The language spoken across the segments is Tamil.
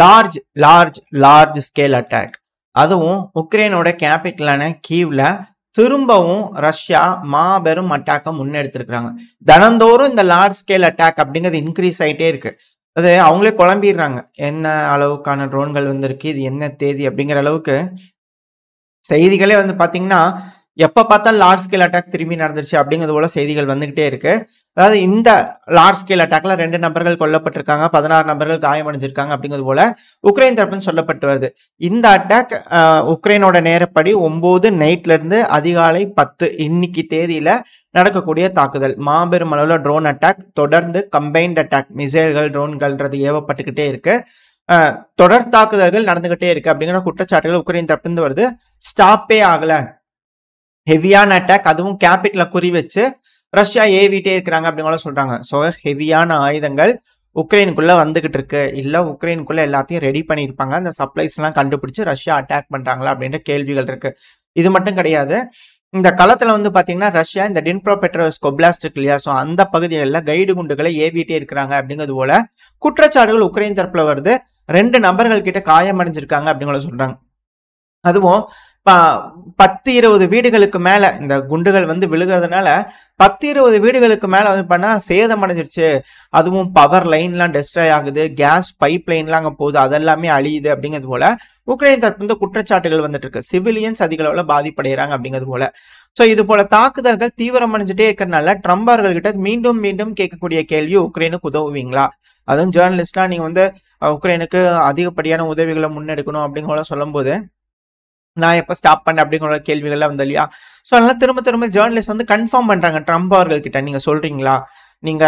Large large large scale attack. அதுவும் உக்ரைனோட கேபிட்டலான கீவ்ல திரும்பவும் ரஷ்யா மாபெரும் அட்டாக்கை முன்னெடுத்திருக்கிறாங்க. தினந்தோறும் இந்த லார்ஜ் ஸ்கேல் அட்டாக் அப்படிங்கிறது இன்க்ரீஸ் ஆயிட்டே இருக்கு. அது அவங்களே குழம்பிடுறாங்க. என்ன அளவுக்கான ட்ரோன்கள் வந்திருக்கு, இது என்ன தேதி அப்படிங்கிற அளவுக்கு செய்திகளே வந்து பார்த்தீங்கன்னா, எப்ப பார்த்தாலும் லார்ஜ் ஸ்கேல் அட்டாக் திரும்பி நடந்துருச்சு அப்படிங்கிறது போல செய்திகள் வந்துகிட்டே இருக்கு. அதாவது இந்த லார்ஜ் ஸ்கேல் அட்டாக்ல 2 நபர்கள் கொல்லப்பட்டிருக்காங்க, 16 நபர்கள் காயமடைஞ்சிருக்காங்க அப்படிங்கிறது போல உக்ரைன் தரப்புன்னு சொல்லப்பட்டு வருது. இந்த அட்டாக் உக்ரைனோட நேரப்படி 9 நைட்ல இருந்து அதிகாலை 10 இன்னைக்கு தேதியில நடக்கக்கூடிய தாக்குதல். மாபெரும் அளவுல ட்ரோன் அட்டாக், தொடர்ந்து கம்பைன்ட் அட்டாக், மிசைல்கள் ட்ரோன்கள்ன்றது ஏவப்பட்டுக்கிட்டே இருக்கு. தொடர் தாக்குதல்கள் நடந்துகிட்டே இருக்கு அப்படிங்கிற குற்றச்சாட்டுகள் உக்ரைன் தரப்புந்து வருது. ஸ்டாப்பே ஆகல, ஹெவியான அட்டாக், அதுவும் கேபிட்டல குறி வச்சு ரஷ்யா ஏவிட்டே இருக்கிறாங்க அப்படிங்கிற சொல்றாங்க. ஸோ ஹெவியான ஆயுதங்கள் உக்ரைனுக்குள்ள வந்துகிட்டு இருக்கு, இல்ல உக்ரைனுக்குள்ள எல்லாத்தையும் ரெடி பண்ணியிருப்பாங்க, அந்த சப்ளைஸ் எல்லாம் கண்டுபிடிச்சு ரஷ்யா அட்டாக் பண்றாங்களா அப்படின்ற கேள்விகள் இருக்கு. இது மட்டும் கிடையாது, இந்த களத்துல வந்து பாத்தீங்கன்னா ரஷ்யா இந்த டின்ப்ரோபெட்ரோவ்ஸ்க் ஒப்லாஸ்ட் இருக்கு இல்லையா, ஸோ அந்த பகுதிகளில் கைடு குண்டுகளை ஏவிட்டே இருக்கிறாங்க அப்படிங்கிறது போல குற்றச்சாட்டுகள் உக்ரைன் தரப்புல வருது. 2 நபர்கள் கிட்ட காயமடைஞ்சிருக்காங்க அப்படிங்கிற சொல்றாங்க. அதுவும் 10-20 வீடுகளுக்கு மேல இந்த குண்டுகள் வந்து விழுகிறதுனால 10-20 வீடுகளுக்கு மேல வந்து பண்ணா சேதம் அடைஞ்சிருச்சு. அதுவும் பவர் லைன்லாம் டெஸ்ட்ராய் ஆகுது, கேஸ் பைப் லைன்லாம் அங்கே போகுது, அதெல்லாமே அழியுது அப்படிங்கிறது போல உக்ரைன் தரப்பு குற்றச்சாட்டுகள் வந்துட்டு இருக்கு. சிவிலியன்ஸ் அதிக அளவில் பாதிப்படைகிறாங்க அப்படிங்கிறது போல. ஸோ இது போல தாக்குதல்கள் தீவிரம் அடைஞ்சிட்டே இருக்கிறதுனால ட்ரம்ப் அவர்கள்கிட்ட மீண்டும் மீண்டும் கேட்கக்கூடிய கேள்வி, உக்ரைனுக்கு உதவுவீங்களா? அதுவும் ஜேர்னலிஸ்டா நீங்க வந்து உக்ரைனுக்கு அதிகப்படியான உதவிகளை முன்னெடுக்கணும் அப்படிங்கிற சொல்லும் போது நான் எப்போ ஸ்டாப் பண்ணேன் அப்படிங்கிற கேள்விகள்லாம் வந்து இல்லையா. ஸோ அதனால திரும்ப திரும்ப ஜேர்னலிஸ்ட் வந்து கன்ஃபார்ம் பண்றாங்க ட்ரம்ப் அவர்கள்கிட்ட, நீங்க சொல்றீங்களா, நீங்க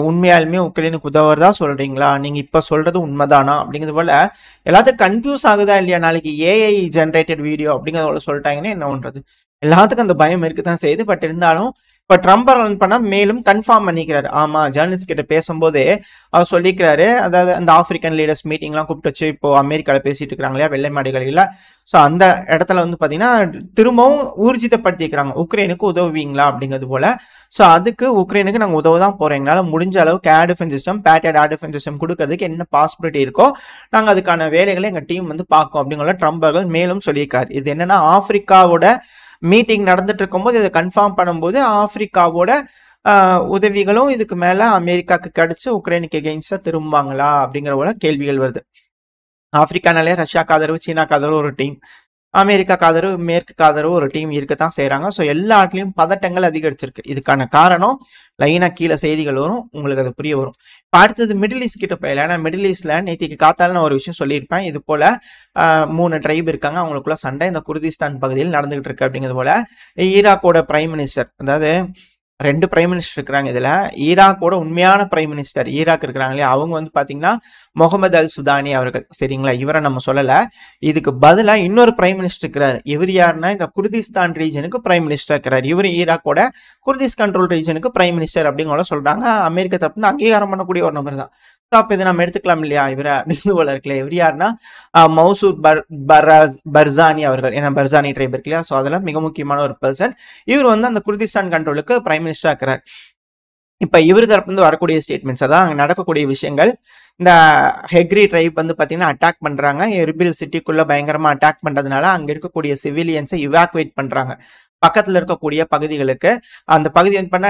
உண்மையாலுமே உக்ரைனுக்கு உதவுறதா சொல்றீங்களா, நீங்க இப்ப சொல்றது உண்மைதானா அப்படிங்கிறது போல எல்லாத்துக்கும் கன்ஃபியூஸ் ஆகுதா இல்லையா. நாளைக்கு ஏஐ ஜென்ரேட்டட் வீடியோ அப்படிங்கிறத சொல்லிட்டாங்கன்னா என்ன பண்றது, எல்லாத்துக்கும் அந்த பயம் இருக்குதான் செய்யுது. பட் இருந்தாலும் இப்ப ட்ரம்ப் ரன் பண்ணா மேலும் கன்ஃபார்ம் பண்ணிக்கிறாரு. ஆமா, ஜேர்னலிஸ்ட் கிட்ட பேசும்போதே அவர் சொல்லிக்கிறாரு, அதாவது அந்த ஆப்பிரிக்கன் லீடர்ஸ் மீட்டிங்லாம் கூப்பிட்டு வச்சு இப்போ அமெரிக்காவில் பேசிட்டு இருக்கிறாங்க இல்லையா, வெள்ளை மாளிகையில். ஸோ அந்த இடத்துல வந்து பார்த்தீங்கன்னா திரும்பவும் ஊர்ஜிதப்படுத்திக்கிறாங்க, உக்ரைனுக்கு உதவுவீங்களா அப்படிங்கிறது போல. ஸோ அதுக்கு உக்ரைனுக்கு நாங்கள் உதவ தான் போறோம், எங்களால் முடிஞ்ச அளவுக்கு air defence system, batted air defence system கொடுக்கறதுக்கு என்ன பாசிபிலிட்டி இருக்கோ நாங்கள் அதுக்கான வேலைகளை எங்கள் டீம் வந்து பார்க்கும் அப்படிங்கிற ட்ரம்ப் அவர்கள் மேலும் சொல்லியிருக்காரு. இது என்னன்னா ஆப்பிரிக்காவோட மீட்டிங் நடந்துட்டு இருக்கும்போது இதை கன்ஃபார்ம் பண்ணும்போது ஆப்பிரிக்காவோட உதவிகளும் இதுக்கு மேல அமெரிக்காவுக்கு கிடைச்சு உக்ரைனுக்கு எகெயின்ஸ்டா திரும்புவாங்களா அப்படிங்கிற போல கேள்விகள் வருது. ஆப்பிரிக்கானாலே ரஷ்யாக்கு ஆதரவு, சீனாக்கு ஆதரவு ஒரு டீம், அமெரிக்காக்கு ஆதரவு, மேற்கு ஆதரவு ஒரு டீம் இருக்கத்தான் செய்யறாங்க. ஸோ எல்லா இடத்துலையும் பதட்டங்கள் அதிகரிச்சிருக்கு. இதுக்கான காரணம் லைனா கீழே செய்திகள் வரும், உங்களுக்கு அது புரிய வரும். இப்போ அடுத்தது மிடில் ஈஸ்ட் கிட்ட போயிடல. ஏன்னா மிடில் ஈஸ்ட்ல நேற்றுக்கு காத்தால நான் ஒரு விஷயம் சொல்லியிருப்பேன், இது போல 3 ட்ரைப் இருக்காங்க, அவங்களுக்குள்ள சண்டை இந்த குர்திஸ்தான் பகுதியில் நடந்துகிட்டு இருக்கு அப்படிங்கிறது போல. ஈராக்கோட பிரைம் மினிஸ்டர், அதாவது 2 பிரைம் மினிஸ்டர் இருக்கிறாங்க இதுல. ஈராக்கோட உண்மையான பிரைம் மினிஸ்டர் ஈராக் இருக்கிறாங்க இல்லையா, அவங்க வந்து பாத்தீங்கன்னா முகமது அல் சுதானி அவர்கள், சரிங்களா, இவரை நம்ம சொல்லல. இதுக்கு பதிலா இன்னொரு பிரைம் மினிஸ்டர் இருக்கிறார். இவர் யாருன்னா இந்த குர்திஸ்தான் ரீஜனுக்கு பிரைம் மினிஸ்டர் இருக்கிறார். இவர் ஈராக்கோட குர்திஸ் கண்ட்ரோல் ரீஜனுக்கு பிரைம் மினிஸ்டர் அப்படிங்கிற சொல்றாங்க. அமெரிக்க தரப்பு அங்கீகாரம் பண்ணக்கூடிய ஒரு நபர் தான். அப்ப இதை நம்ம எடுத்துக்கலாம் இல்லையா, இவரை போல இருக்குல்ல. இவர் யாருன்னா மௌசூத் பர்சானி அவர்கள், ஏன்னா பர்சானி ட்ரைப் இருக்கு இல்லையா, ஸோ அதெல்லாம் மிக முக்கியமான ஒரு பர்சன். இவர் வந்து அந்த குர்திஸ்தான் கண்ட்ரோலுக்கு பிரைம் மினிஸ்டர் இருக்கிறார். இப்ப இவர் தரப்பு வந்து வரக்கூடிய ஸ்டேட்மெண்ட்ஸ், அதான் அங்க நடக்கக்கூடிய விஷயங்கள். இந்த ஹெக்ரி ட்ரைப் வந்து பாத்தீங்கன்னா அட்டாக் பண்றாங்க, எர்பில் சிட்டிக்குள்ள பயங்கரமா அட்டாக் பண்றதுனால அங்க இருக்கக்கூடிய சிவிலியன்ஸை இவாக்குவேட் பண்றாங்க பக்கத்துல இருக்கக்கூடிய பகுதிகளுக்கு. அந்த பகுதி வந்து பண்ண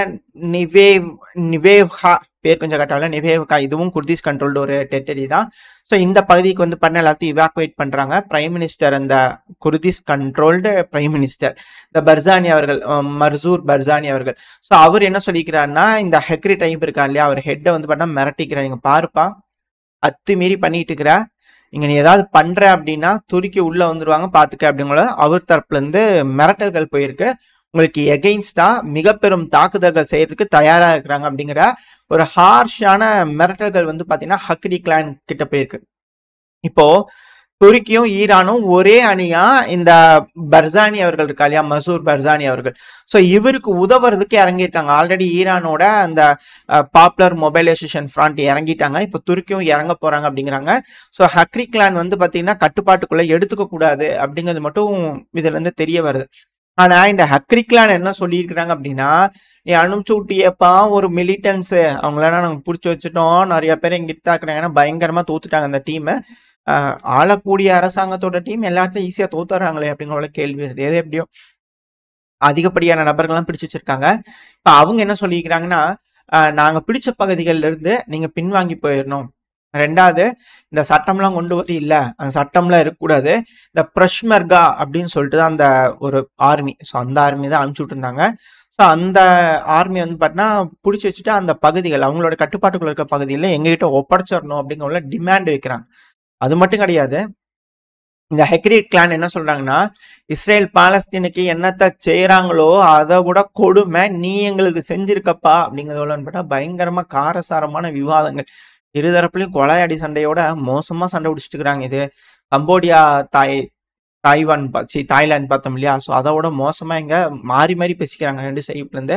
நிவேவ்ஹா, பேர் கொஞ்சம் கட்டால, நிவேவ்கா, இதுவும் குர்திஸ் கண்ட்ரோல்டு ஒரு டெரிட்டரி தான். ஸோ இந்த பகுதிக்கு வந்து பண்ண எல்லாத்தையும் இவாக்குவேட் பண்றாங்க. பிரைம் மினிஸ்டர், அந்த குர்திஸ் கண்ட்ரோல்டு பிரைம் மினிஸ்டர் இந்த பர்சானி அவர்கள், மர்சூர் பர்சானி அவர்கள், ஸோ அவர் என்ன சொல்லிக்கிறாருன்னா, இந்த ஹெக்ரி டைப் இருக்கா இல்லையா, அவர் ஹெட்டை வந்து பண்ணா மிரட்டிக்கிறார், நீங்க பாருப்பா அத்துமீறி பண்ணிட்டு இருக்கிற, இங்க நீ ஏதாவது பண்ற அப்படின்னா துருக்கி உள்ள வந்துருவாங்க பாத்துக்க அப்படிங்கிற அவர் தரப்புல இருந்து மிரட்டல்கள் போயிருக்கு. உங்களுக்கு எகெயின்ஸ்டா மிக பெரும் தாக்குதல்கள் செய்யறதுக்கு தயாரா இருக்கிறாங்க அப்படிங்கிற ஒரு ஹார்ஷான மிரட்டல்கள் வந்து பாத்தீங்கன்னா ஹக்ரி கிளான் கிட்ட போயிருக்கு. இப்போ துருக்கியும் ஈரானும் ஒரே அணியா இந்த பர்சானி அவர்கள் இருக்கா இல்லையா, மசூர் பர்சானி அவர்கள், ஸோ இவருக்கு உதவுறதுக்கு இறங்கியிருக்காங்க. ஆல்ரெடி ஈரானோட அந்த பாப்புலர் மொபைலைசேஷன் ஃப்ரண்ட் இறங்கிட்டாங்க, இப்போ துருக்கியும் இறங்க போறாங்க அப்படிங்கிறாங்க. ஸோ ஹக்ரி கிளான் வந்து பாத்தீங்கன்னா கட்டுப்பாட்டுக்குள்ள எடுத்துக்க கூடாது அப்படிங்கிறது மட்டும் இதுல இருந்து தெரிய வருது. ஆனா இந்த ஹக்ரி கிளான் என்ன சொல்லியிருக்கிறாங்க அப்படின்னா, நீ அனுப்பிச்சு விட்டியப்பா ஒரு மிலிட்டன்ஸ், அவங்களெல்லாம் நாங்கள் பிடிச்சி வச்சுட்டோம், நிறைய பேர் எங்கிட்ட இருக்கிறாங்க, பயங்கரமா தோத்துட்டாங்க அந்த டீம், ஆளக்கூடிய அரசாங்கத்தோட டீம் எல்லாத்தையும் ஈஸியா தோத்துறாங்களே அப்படிங்கிற கேள்வி வருது. எது எப்படியோ அதிகப்படியான நபர்கள்லாம் பிடிச்சு வச்சிருக்காங்க. இப்ப அவங்க என்ன சொல்லிக்கிறாங்கன்னா, நாங்க பிடிச்ச பகுதிகள்ல இருந்து நீங்க பின்வாங்கி போயிரணும். 2வது இந்த சட்டம்லாம் கொண்டு வர இல்ல. அந்த சட்டம்லாம் இருக்கக்கூடாது. இந்த பிரஷ்மெர்கா அப்படின்னு சொல்லிட்டு தான் அந்த ஒரு ஆர்மி. ஸோ அந்த ஆர்மி தான் அனுப்பிச்சு விட்டுருந்தாங்க. ஸோ அந்த ஆர்மி வந்து பார்த்தீங்கன்னா, புடிச்சு வச்சுட்டு அந்த பகுதிகள் அவங்களோட கட்டுப்பாட்டுக்குள்ள இருக்க பகுதியில எங்ககிட்ட ஒப்படைச்சிரணும் அப்படிங்கிற டிமாண்ட் வைக்கிறாங்க. அது மட்டும் கிடையாது. இந்த ஹெக்ரீட் கிளான் என்ன சொல்றாங்கன்னா, இஸ்ரேல் பாலஸ்தீனுக்கு என்னத்த செய்றாங்களோ அதை விட கொடுமை நீ எங்களுக்கு செஞ்சிருக்கப்பா அப்படிங்கிறதோட பார்த்தா பயங்கரமா காரசாரமான விவாதங்கள். இருதரப்புலையும் கொலையடி சண்டையோட மோசமா சண்டை பிடிச்சிட்டு இருக்கிறாங்க. இது கம்போடியா, தாய்லாந்து பார்த்தோம் இல்லையா? ஸோ அதோட மோசமா இங்க மாறி மாறி பேசிக்கிறாங்க 2 சைட்ல இருந்து.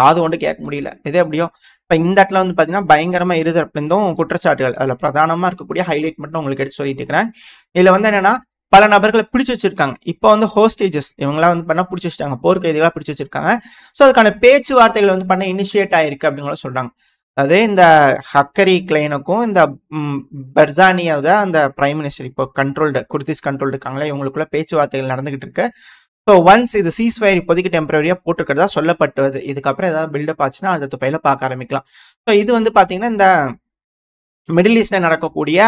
காது கொண்டு கேட்க முடியல. எது எப்படியோ இப்ப இந்த இடத்துல வந்து பாத்தீங்கன்னா பயங்கரமா இருதரப்புல இருந்தும் குற்றச்சாட்டுகள். அதுல பிரதானமா இருக்கக்கூடிய ஹைலைட் மட்டும் உங்களுக்கு எடுத்து சொல்லிட்டு இருக்கிறேன். இதுல வந்து என்னன்னா பல நபர்களை பிடிச்சு வச்சிருக்காங்க. இப்போ வந்து ஹோஸ்டேஜஸ் இவங்கெல்லாம் வந்து பண்ணா பிடிச்சி வச்சிருக்காங்க. போர் கைதிகளா பிடிச்சு வச்சிருக்காங்க. ஸோ அதுக்கான பேச்சுவார்த்தைகள் வந்து பண்ண இனிஷியேட் ஆயிருக்கு அப்படின்னு சொல்றாங்க. அதே இந்த ஹக்கரி கிளைனுக்கும் இந்த பர்சானியோட அந்த பிரைம் மினிஸ்டர் இப்போ குர்திஸ் கண்ட்ரோல்டு இருக்காங்களே இவங்களுக்குள்ள பேச்சுவார்த்தைகள் நடந்துகிட்டு இருக்கு. ஸோ ஒன்ஸ் இது சீஸ்ஃபயர் இப்போதைக்கு டெம்பரரியா போட்டிருக்கிறதா சொல்லப்பட்டது. இதுக்கப்புறம் ஏதாவது பில்டப் ஆச்சுன்னா அடுத்த துறையில பார்க்க ஆரம்பிக்கலாம். ஸோ இது வந்து பாத்தீங்கன்னா இந்த மிடில் ஈஸ்ட்ல நடக்கக்கூடிய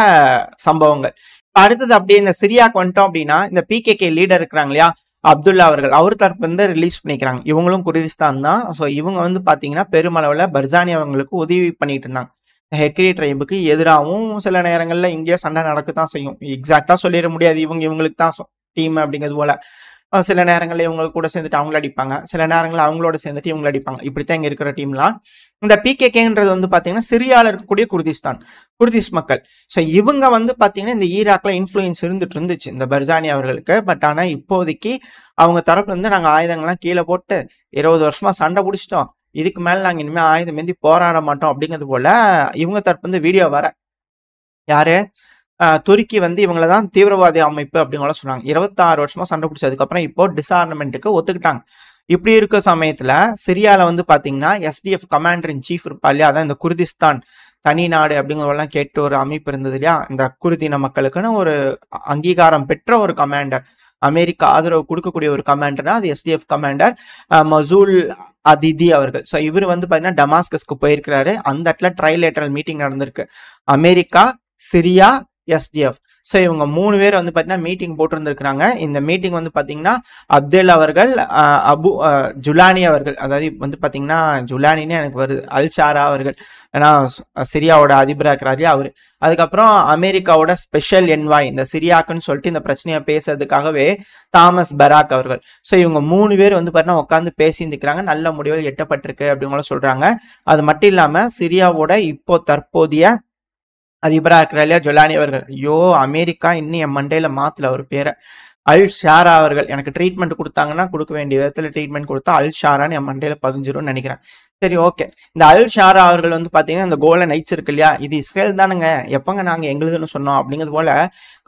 சம்பவங்கள். அடுத்தது அப்படியே இந்த சிரியாக்கு வந்துட்டோம் அப்படின்னா இந்த பிகேகே லீடர் இருக்கிறாங்க இல்லையா அப்துல்லா அவர்கள் அவர் தரப்பு வந்து ரிலீஸ் பண்ணிக்கிறாங்க. இவங்களும் குர்திஸ்தான் தான். ஸோ இவங்க வந்து பாத்தீங்கன்னா பெருமளவுல பர்சானி அவங்களுக்கு உதவி பண்ணிட்டு இருந்தாங்க. ஹெக்ரி ட்ரைபுக்கு எதிராகவும் சில நேரங்கள்ல இங்கே சண்டை நடக்கத்தான் செய்யும். எக்ஸாக்டா சொல்லிட முடியாது இவங்களுக்கு தான் டீம் அப்படிங்கிறது போல. சில நேரங்களில் இவங்க கூட சேர்ந்துட்டு அவங்கள அடிப்பாங்க. சில நேரங்களில் அவங்களோட சேர்ந்துட்டு இவங்க அடிப்பாங்க. இப்படித்தான் இங்க இருக்கிற டீம்லாம். இந்த பிகேகேன்றது வந்து பாத்தீங்கன்னா சிரியால இருக்கக்கூடிய குர்திஸ் மக்கள். ஸோ இவங்க வந்து பாத்தீங்கன்னா இந்த ஈராக்ல இன்ஃபுளுயன்ஸ் இருந்துச்சு இந்த பர்சானி அவர்களுக்கு. பட் ஆனா இப்போதைக்கு அவங்க தரப்புல இருந்து நாங்க ஆயுதங்கள்லாம் கீழே போட்டு 20 வருஷமா சண்டை பிடிச்சிட்டோம். இதுக்கு மேல நாங்க இனிமே ஆயுதம் ஏந்தி போராட மாட்டோம் அப்படிங்கிறது போல இவங்க தரப்பு வந்து வீடியோ வர யாரு துருக்கி வந்து இவங்கள தான் தீவிரவாதி அமைப்பு அப்படிங்கிற சொன்னாங்க. 26 வருஷமா சண்டை பிடிச்சதுக்கு அப்புறம் இப்போ டிஸ்ஆர்னமெண்ட்டுக்கு ஒத்துக்கிட்டாங்க. இப்படி இருக்க சமயத்துல சிரியால வந்து பாத்தீங்கன்னா எஸ்டிஎஃப் கமாண்டர் இன் சீஃப் இருப்பா இல்லையா, அதான் இந்த குர்திஸ்தான் தனி நாடு அப்படிங்கிறதெல்லாம் கேட்டு ஒரு அமைப்பு இருந்தது இல்லையா, இந்த குர்தின மக்களுக்குன்னு ஒரு அங்கீகாரம் பெற்ற ஒரு கமாண்டர், அமெரிக்கா ஆதரவு கொடுக்கக்கூடிய ஒரு கமாண்டர்னா அது எஸ்டிஎஃப் கமாண்டர் மசூல் அதிதி அவர்கள். ஸோ இவர் வந்து பாத்தீங்கன்னா டமாஸ்கஸ்க்கு போயிருக்கிறாரு. அந்த இடத்துல ட்ரைலேட்டரல் மீட்டிங் நடந்திருக்கு. America, Syria, SDF. ஸோ இவங்க 3 பேர் வந்து பார்த்தீங்கன்னா மீட்டிங் போட்டிருந்துருக்காங்க. இந்த மீட்டிங் வந்து பார்த்தீங்கன்னா அப்தேல் அவர்கள், ஜுலானி அவர்கள், அதாவது வந்து பார்த்தீங்கன்னா ஜுலானின்னு எனக்கு வருது, அல் ஷாரா அவர்கள், ஏன்னா சிரியாவோட அதிபராக இருக்கிறாரு அவர். அதுக்கப்புறம் அமெரிக்காவோட ஸ்பெஷல் என்வாய் இந்த சிரியாக்குன்னு சொல்லிட்டு இந்த பிரச்சனையை பேசுறதுக்காகவே தாமஸ் பராக் அவர்கள். ஸோ இவங்க 3 பேர் வந்து பார்த்தீங்கன்னா உட்காந்து பேசியிருந்துக்கிறாங்க. நல்ல முடிவுகள் எட்டப்பட்டிருக்கு அப்படிங்கிற சொல்றாங்க. அது மட்டும் இல்லாமல் சிரியாவோட இப்போ தற்போதைய அதிபரா இருக்கிற இல்லையா ஜொலானி அவர்கள், ஐயோ அமெரிக்கா இன்னும் என் மண்டையில மாத்தல அவர் பேரை, அல் ஷாரா அவர்கள். எனக்கு ட்ரீட்மெண்ட் கொடுத்தாங்கன்னா கொடுக்க வேண்டிய விதத்துல ட்ரீட்மெண்ட் கொடுத்தா அல் ஷாரான்னு என் மண்டையில பதிஞ்சிரும்னு நினைக்கிறேன். சரி, ஓகே. இந்த அல் ஷாரா அவர்கள் வந்து பாத்தீங்கன்னா இந்த கோல்டன் நைட்ஸ் இருக்கு இல்லையா, இது இஸ்ரேல் தானுங்க, எப்பங்க நாங்க எங்களுதுன்னு சொன்னோம் அப்படிங்கிறது போல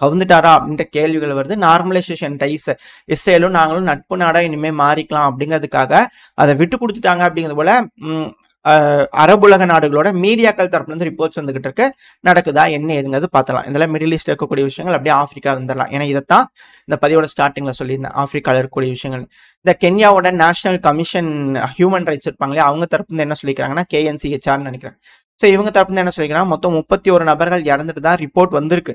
கவுந்துட்டாரா அப்படின்ற கேள்விகள் வருது. நார்மலைசேஷன் டைஸ், இஸ்ரேலும் நாங்களும் நட்பு நாடா இனிமே மாறிக்கலாம் அப்படிங்கிறதுக்காக அதை விட்டு கொடுத்துட்டாங்க அப்படிங்கிறது போல அரபுலக நாடுகளோட மீடியாக்கள் தரப்புல இருந்து ரிப்போர்ட்ஸ் வந்துகிட்டு இருக்கு. நடக்குதா என்ன ஏதுங்கிறது பார்த்தலாம். இதெல்லாம் மிடில் ஈஸ்ட்ல இருக்கக்கூடிய விஷயங்கள் அப்படியே ஆப்பிரிக்கா வந்துடலாம். ஏன்னா இதைத்தான் இந்த பதிவோட ஸ்டார்டிங்ல சொல்லியிருந்தேன், ஆப்பிரிக்கால இருக்கக்கூடிய விஷயங்கள். இந்த கென்யாவோட நேஷனல் கமிஷன் ஹியூமன் ரைட்ஸ் இருப்பாங்களே அவங்க தரப்பு இருந்து என்ன சொல்லிக்கிறாங்கன்னா KNCHRன்னு நினைக்கிறேன். ஸோ இவங்க தரப்பு இருந்து என்ன சொல்லிக்கிறாங்க, மொத்தம் 31 நபர்கள் இறந்துட்டு தான் ரிப்போர்ட் வந்திருக்கு.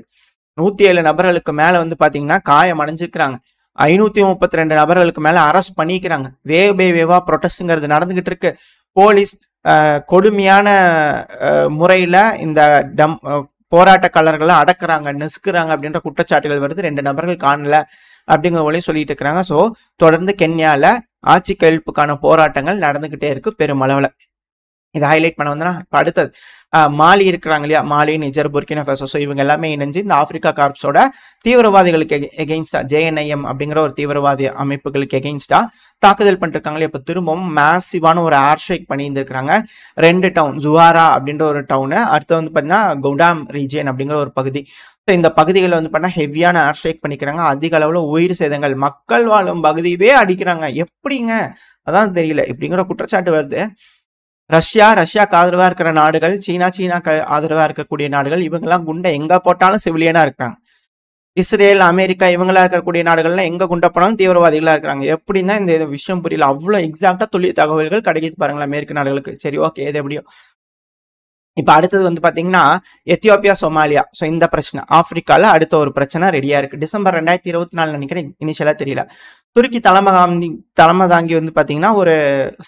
107 நபர்களுக்கு மேல வந்து பாத்தீங்கன்னா காயம் அடைஞ்சிருக்கிறாங்க. 532 நபர்களுக்கு மேல அரெஸ்ட் பண்ணிக்கிறாங்க. வேவா ப்ரொட்டஸ்ட்ங்கிறது நடந்துகிட்டு இருக்கு. போலீஸ் கொடுமையான முறையில இந்த போராட்டக்காரர்களை அடக்குறாங்க, நெசுக்குறாங்க அப்படின்ற குற்றச்சாட்டுகள் வருது. 2 நபர்கள் காணல அப்படிங்கிற போலையும் சொல்லிட்டு இருக்கிறாங்க. ஸோ தொடர்ந்து கென்யால ஆட்சி கழிப்புக்கான போராட்டங்கள் நடந்துகிட்டே இருக்கு பெருமளவுல. இதை ஹைலைட் பண்ண வந்தா இப்போ அடுத்தது மாலி இருக்கிறாங்க இல்லையா, மாலி, நிஜர், புர்கினா ஃபேசோ. ஸோ இவங்க எல்லாமே இணைஞ்சு இந்த ஆப்பிரிக்கா கார்ப்ஸோட தீவிரவாதிகளுக்கு எகெயின்ஸ்டா, JNIM அப்படிங்கிற ஒரு தீவிரவாதி அமைப்புகளுக்கு எகெயின்ஸ்டா தாக்குதல் பண்ணிருக்காங்களே. இப்போ திரும்பவும் மேசிவான ஒரு ஏர் ஸ்ட்ரைக் பண்ணியிருந்திருக்கிறாங்க. 2 டவுன், ஜுவாரா அப்படின்ற ஒரு டவுனு, அடுத்து வந்து பார்த்தீங்கன்னா கவுடாம் ரீஜியன் அப்படிங்கிற ஒரு பகுதி. ஸோ இந்த பகுதிகளில் வந்து பார்த்தீங்கன்னா ஹெவியான ஏர் ஸ்ட்ரைக் பண்ணிக்கிறாங்க. அதிக அளவில் உயிர் சேதங்கள், மக்கள் வாழும் பகுதியவே அடிக்கிறாங்க. எப்படிங்க அதான் தெரியல இப்படிங்கிற குற்றச்சாட்டு வருது. ரஷ்யாக்கு ஆதரவா இருக்கிற நாடுகள், சீனாக்கு ஆதரவா இருக்கக்கூடிய நாடுகள், இவங்கெல்லாம் குண்டை எங்க போட்டாலும் சிவிலியனா இருக்காங்க. இஸ்ரேல், அமெரிக்கா இவங்களா இருக்கக்கூடிய நாடுகள்லாம் எங்க குண்ட போனாலும் தீவிரவாதிகளா இருக்கிறாங்க. எப்படின்னா இந்த விஷயம் புரியல. அவ்வளோ எக்ஸாக்ட்டா துல்லிய தகவல்கள் கிடைக்குது பாருங்களேன் மேற்கு நாடுகளுக்கு. சரி ஓகே. எது எப்படியோ. இப்ப அடுத்தது வந்து பாத்தீங்கன்னா, எத்தியோப்பியா, சோமாலியா. ஸோ இந்த பிரச்சனை. ஆப்பிரிக்கால அடுத்த ஒரு பிரச்சனை ரெடியா இருக்கு. டிசம்பர் 2024 நினைக்கிறேன். இனிஷியலா தெரியல. துருக்கி தலைமை தாங்கி வந்து பாத்தீங்கன்னா, ஒரு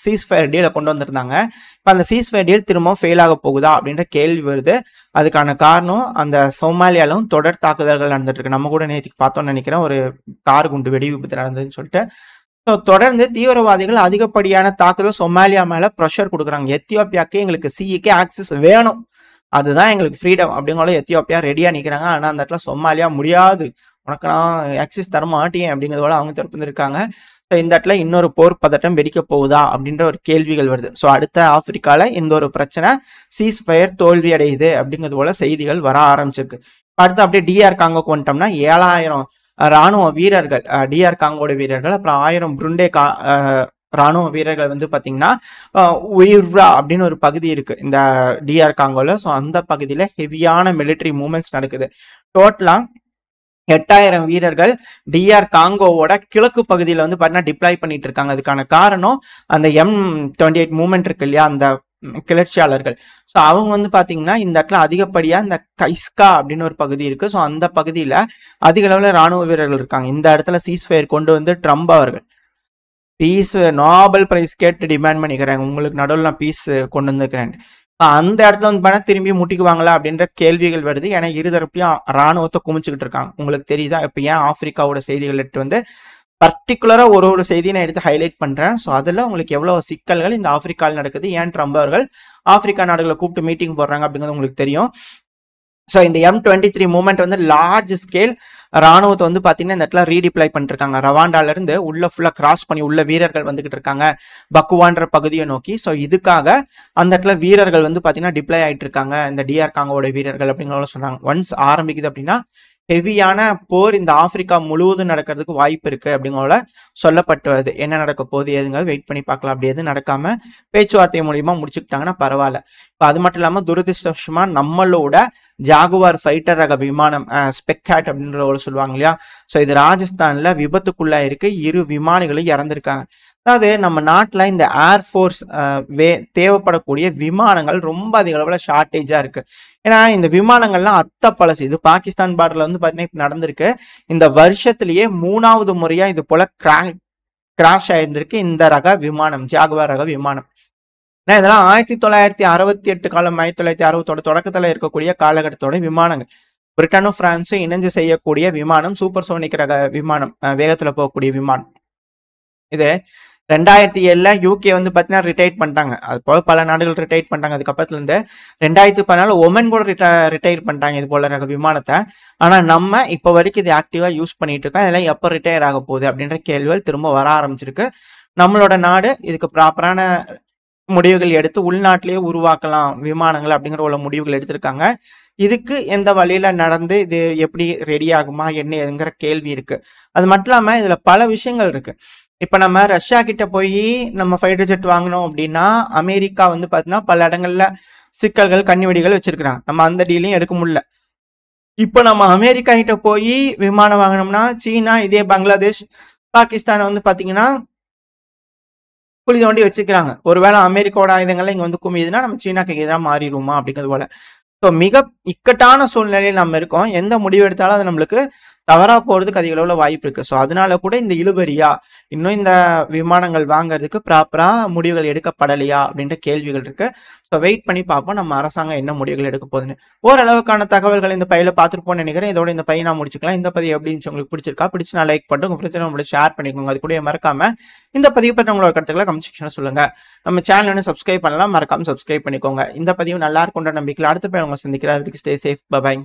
சீஸ்ஃபயர் டீல கொண்டு வந்திருந்தாங்க. இப்ப அந்த சீஸ்ஃபயர் டீல் திரும்பவும் ஃபெயில் ஆக போகுதா அப்படின்ற கேள்வி வருது. அதுக்கான காரணம் அந்த சோமாலியாலும் தொடர் தாக்குதல்கள் நடந்துட்டு இருக்கு. நம்ம கூட நேத்திக்கு பார்த்தோம்னு நினைக்கிறேன். ஒரு கார் குண்டு வெடி விபத்து நடந்ததுன்னு சொல்லிட்டு. ஸோ தொடர்ந்து தீவிரவாதிகள் அதிகப்படியான தாக்குதல் சொமாலியா மேல ப்ரெஷர் கொடுக்குறாங்க. எத்தியோப்பியாக்கு எங்களுக்கு சிஇக்கு ஆக்சஸ் வேணும். அதுதான் எங்களுக்கு ஃப்ரீடம் அப்படிங்கிற எத்தியோப்பியா ரெடியா நிற்கிறாங்க. ஆனால் அந்த இடத்துல சொமாலியா முடியாது. உனக்கு நான் ஆக்சஸ் தர மாட்டேன் அப்படிங்கிறது போல அவங்க தரப்பு இருக்காங்க. ஸோ இந்த இடத்துல இன்னொரு போர் பதட்டம் வெடிக்க போகுதா அப்படின்ற ஒரு கேள்விகள் வருது. ஸோ அடுத்த ஆப்பிரிக்கால இந்த ஒரு பிரச்சனை சீஸ் ஃபயர் தோல்வி அடையுது அப்படிங்கிறது போல செய்திகள் வர ஆரம்பிச்சிருக்கு. அடுத்து அப்படியே டிஆர் காங்கோக்கு வந்துட்டோம்னா 7000 ராணுவ வீரர்கள், டிஆர் காங்கோட வீரர்கள், அப்புறம் 1000 புருண்டே ராணுவ வீரர்கள் வந்து பாத்தீங்கன்னா உயிர்வா அப்படின்னு ஒரு பகுதி இருக்கு இந்த டிஆர் காங்கோல. ஸோ அந்த பகுதியில ஹெவியான மிலிட்டரி மூவ்மெண்ட்ஸ் நடக்குது. டோட்டலா 8000 வீரர்கள் டிஆர் காங்கோவோட கிழக்கு பகுதியில் வந்து பார்த்தீங்கன்னா டிப்ளாய் பண்ணிட்டு இருக்காங்க. அதுக்கான காரணம் அந்த M28 மூவ்மெண்ட் இருக்கு இல்லையா, அந்த கிளர்ச்சியாளர்கள். ஸோ அவங்க வந்து பார்த்தீங்கன்னா இந்த இடத்துல அதிகப்படியாக இந்த கைஸ்கா அப்படின்னு ஒரு பகுதி இருக்கு. ஸோ அந்த பகுதியில் அதிக அளவில் ராணுவ வீரர்கள் இருக்காங்க. இந்த இடத்துல சீஸ்ஃபயர் கொண்டு வந்து ட்ரம்ப் அவர்கள் பீஸ் நோபல் பிரைஸ் கேட்டு டிமாண்ட் பண்ணிக்கிறேன், உங்களுக்கு நடுவில் நான் பீஸ் கொண்டு வந்துக்கிறேன். அந்த இடத்துல வந்து பார்த்தா திரும்பி முட்டிக்குவாங்களா அப்படின்ற கேள்விகள் வருது. ஏன்னா இருதரப்பையும் ராணுவத்தை குமிச்சுக்கிட்டு இருக்காங்க. உங்களுக்கு தெரியுதா இப்போ ஏன் ஆப்பிரிக்காவோட செய்திகள் எடுத்து வந்து பர்டிகுலரா ஒரு செய்தியை நான் எடுத்து ஹைலைட் பண்றேன். ஸோ அதில் உங்களுக்கு எவ்வளவு சிக்கல்கள் இந்த ஆப்பிரிக்காவில் நடக்குது, ஏன் ட்ரம்ப் அவர்கள் ஆப்பிரிக்கா நாடுகளை கூப்பிட்டு மீட்டிங் போடுறாங்க அப்படிங்கிறது உங்களுக்கு தெரியும். ஸோ இந்த M23 மூவ்மெண்ட் வந்து லார்ஜ் ஸ்கேல் ராணுவத்தை வந்து பார்த்தீங்கன்னா இந்த இடத்துல ரீடிப்ளை பண்ணிருக்காங்க. ரவாண்டால இருந்து உள்ள ஃபுல்லாக கிராஸ் பண்ணி உள்ள வீரர்கள் வந்துகிட்டு இருக்காங்க பக்குவான்ற பகுதியை நோக்கி. ஸோ இதுக்காக அந்த இடத்துல வீரர்கள் வந்து பார்த்தீங்கன்னா டிப்ளை ஆகிட்டு இருக்காங்க இந்த டிஆர் காங்கோட வீரர்கள் அப்படிங்கிறத சொன்னாங்க. ஒன்ஸ் ஆரம்பிக்குது அப்படின்னா ஹெவியான போர் இந்த ஆப்பிரிக்கா முழுவதும் நடக்கிறதுக்கு வாய்ப்பு இருக்கு அப்படிங்கிற சொல்லப்பட்டு வருது. என்ன நடக்க போகுது ஏதுங்க வெயிட் பண்ணி பார்க்கலாம். அப்படி எதுவும் நடக்காம பேச்சுவார்த்தை மூலியமா முடிச்சுக்கிட்டாங்கன்னா பரவாயில்ல. இப்போ அது மட்டும் இல்லாமல் துரதிருஷ்டவசமா நம்மளோட ஜாகுவார் ஃபைட்டர் ரக விமானம் ஸ்பெக்காட் அப்படின்ற சொல்லுவாங்க இல்லையா, ஸோ இது ராஜஸ்தான்ல விபத்துக்குள்ளா இருக்கு. 2 விமானிகளும் இறந்திருக்காங்க. அதாவது நம்ம நாட்டில் இந்த ஏர்ஃபோர்ஸ் தேவைப்படக்கூடிய விமானங்கள் ரொம்ப அதிக அளவில் ஷார்ட்டேஜா இருக்கு. ஏன்னா இந்த விமானங்கள்லாம் அத்த பழசு. இது பாகிஸ்தான் பார்டர்ல வந்து பார்த்தீங்கன்னா இப்போ நடந்திருக்கு. இந்த வருஷத்திலேயே 3வது முறையா இது போல கிராஷ் ஆயிருந்திருக்கு இந்த ரக விமானம், ஜாகுவார் ரக விமானம். ஏன்னா இதெல்லாம் 1968 காலம், 1960 தொடக்கத்துல இருக்கக்கூடிய காலகட்டத்தோட விமானங்கள். பிரிட்டனும் பிரான்ஸும் இணைஞ்சு செய்யக்கூடிய விமானம், சூப்பர் சோனிக் ரக விமானம், வேகத்துல போகக்கூடிய விமானம். இது 2007 யூகே வந்து பார்த்தீங்கன்னா ரிட்டையர் பண்ணிட்டாங்க. அது போல பல நாடுகள் ரிட்டையர் பண்ணிட்டாங்க. அதுக்கப்புறத்துல இருந்து 2014 ஒமன் கூட ரிட்டையர் பண்ணிட்டாங்க இது போல ரக விமானத்தை. ஆனா நம்ம இப்போ வரைக்கும் இது ஆக்டிவா யூஸ் பண்ணிட்டு இருக்கோம். இதெல்லாம் எப்போ ரிட்டையர் ஆக போகுது அப்படின்ற கேள்விகள் திரும்ப வர ஆரம்பிச்சிருக்கு. நம்மளோட நாடு இதுக்கு ப்ராப்பரான முடிவுகள் எடுத்து உள்நாட்டிலேயே உருவாக்கலாம் விமானங்கள் அப்படிங்கிற உள்ள முடிவுகள் எடுத்திருக்காங்க. இதுக்கு எந்த வழியில நடந்து இது எப்படி ரெடி ஆகுமா என்ன ஏதுங்கிற கேள்வி இருக்கு. அது மட்டும் இல்லாம இதுல பல விஷயங்கள் இருக்கு. இப்ப நம்ம ரஷ்யா கிட்ட போய் நம்ம ஃபைட்டர் ஜெட் வாங்கினோம் அப்படின்னா அமெரிக்கா வந்து பாத்தீங்கன்னா பல இடங்கள்ல சிக்கல்கள் கண்ணிவெடிகள் வச்சிருக்கிறாங்க. நம்ம அந்த டீலையும் எடுக்க முடியல. இப்ப நம்ம அமெரிக்கா கிட்ட போய் விமானம் வாங்கினோம்னா சீனா, இதே பங்களாதேஷ், பாகிஸ்தான் வந்து பாத்தீங்கன்னா குழி தோண்டி வச்சுக்கிறாங்க. ஒருவேளை அமெரிக்காவோட ஆயுதங்கள்லாம் இங்க வந்து குமியுதுன்னா நம்ம சீனாக்கு எதிராக மாறிடுமா அப்படிங்கிறது போல. ஸோ மிக இக்கட்டான சூழ்நிலையில் நம்ம இருக்கோம். எந்த முடிவு எடுத்தாலும் அது நம்மளுக்கு தவறா போறதுக்கு அதிக அளவுல வாய்ப்பு இருக்கு. ஸோ அதனால கூட இந்த இழுபறியா, இன்னும் இந்த விமானங்கள் வாங்குறதுக்கு ப்ராப்பரா முடிவுகள் எடுக்கப்படலையா அப்படின்ற கேள்விகள் இருக்கு. ஸோ வெயிட் பண்ணி பார்ப்போம் நம்ம அரசாங்கம் என்ன முடிவுகள் எடுக்க போகுதுன்னு. ஓரளவுக்கான தகவல்கள் இந்த பையில பார்த்துருப்போம்னு நினைக்கிறேன். இதோட இந்த பையன் நான் முடிச்சுக்கலாம். இந்த பதிவு எப்படி இருந்துச்சு உங்களுக்கு பிடிச்சிருக்கா? பிடிச்சு நான் லைக் பண்ணிட்டு உங்க ஃப்ரெண்ட்ஸ் நம்மளோட ஷேர் பண்ணிக்கோங்க. அது கூட மறக்காம இந்த பதிவு பற்றி உங்களோட கருத்துக்களை கமெண்ட் செக்ஷன்ல சொல்லுங்க. நம்ம சேனல் வந்து சப்ஸ்கிரைப் பண்ணலாம், மறக்காம சப்ஸ்கிரைப் பண்ணிக்கோங்க. இந்த பதிவு நல்லா இருக்கும்ன்ற நம்பிக்கையில் அடுத்த பேர் உங்களை சந்திக்கிறேன். Stay safe. பை.